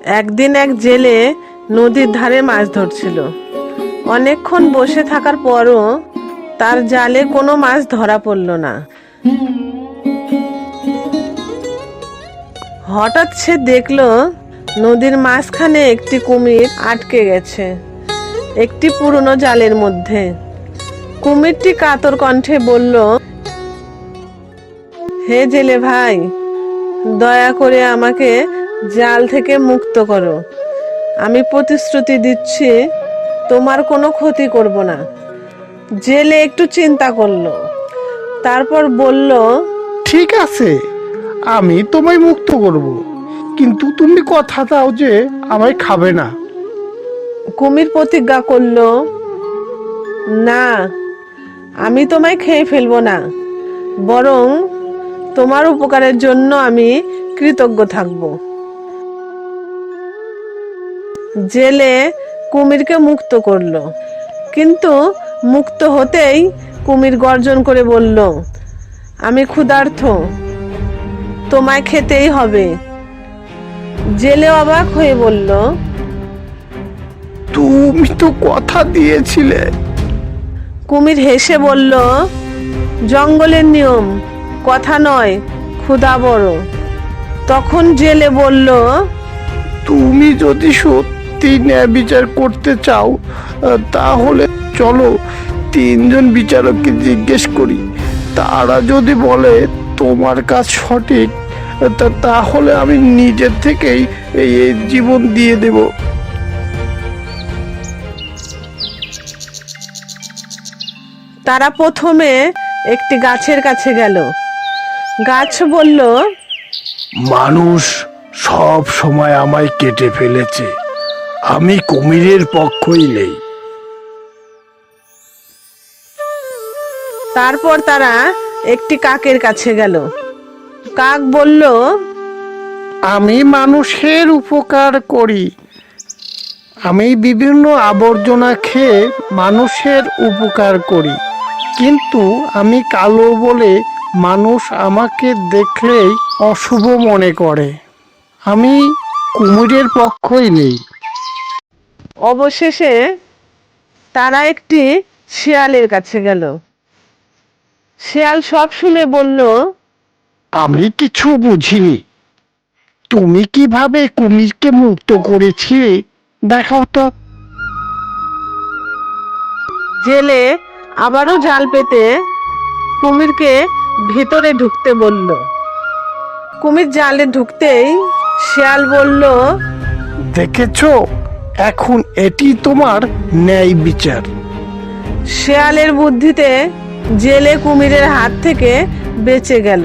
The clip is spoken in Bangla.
একদিন এক জেলে নদীর ধারে মাছ ধরছিল। অনেকক্ষণ বসে থাকার পরও তার জালে কোনো মাছ ধরা পড়ল না। হঠাৎ সে দেখলো নদীর মাঝখানে একটি কুমির আটকে গেছে একটি পুরনো জালের মধ্যে। কুমিরটি কাতর কণ্ঠে বলল, হে জেলে ভাই, দয়া করে আমাকে জাল থেকে মুক্ত করো। আমি প্রতিশ্রুতি দিচ্ছি তোমার কোনো ক্ষতি করব না। জেলে একটু চিন্তা করলো, তারপর বলল, ঠিক আছে, আমি তোমায় মুক্ত করব, কিন্তু তুমি কথা দাও যে আমায় খাবে না। কুমির প্রতিজ্ঞা করলো, না, আমি তোমায় খেয়ে ফেলবো না, বরং তোমার উপকারের জন্য আমি কৃতজ্ঞ থাকব। জেলে কুমিরকে মুক্ত করলো, কিন্তু মুক্ত হতেই কুমির গর্জন করে বলল, আমি ক্ষুধার্ত, তোমায় খেতেই হবে। জেলে অবাক হয়ে বলল, তুমি তো কথা দিয়েছিলে। কুমির হেসে বলল, জঙ্গলের নিয়ম, কথা নয়, ক্ষুধা বড়। তখন জেলে বলল, তুমি যদি সত্যি ন্যায় বিচার করতে চাও, তাহলে চলো তিনজন বিচারককে জিজ্ঞেস করি। তারা যদি বলে তোমার কাজ সঠিক, তাহলে আমি নিজের থেকেই এই জীবন দিয়ে দেব। তারা প্রথমে একটি গাছের কাছে গেল। গাছ বলল, মানুষ সব সময় আমায় কেটে ফেলেছে, আমি কুমিরের পক্ষই নেই। তারপর তারা একটি কাকের কাছে গেল। কাক বলল, আমি মানুষের উপকার করি, আমি বিভিন্ন আবর্জনা খেয়ে মানুষের উপকার করি, কিন্তু আমি কালো বলে মানুষ আমাকে দেখলেই অশুভ মনে করে। আমি কুমিরের পক্ষই নেই। অবশেষে তারা একটি শিয়ালের কাছে গেল। শিয়াল সব শুনে বলল, আমি কিছু বুঝিনি, তুমি কিভাবে কুমিরকে মুক্ত করেছিলে দেখাও তো। জেলে আবারও জাল পেতে কুমিরকে ভিতরে ঢুকতে বলল। কুমির জালে ঢুকতেই শিয়াল বলল, দেখেছো, এখন এটি তোমার ন্যায় বিচার। শিয়ালের বুদ্ধিতে জেলে কুমিরের হাত থেকে বেঁচে গেল।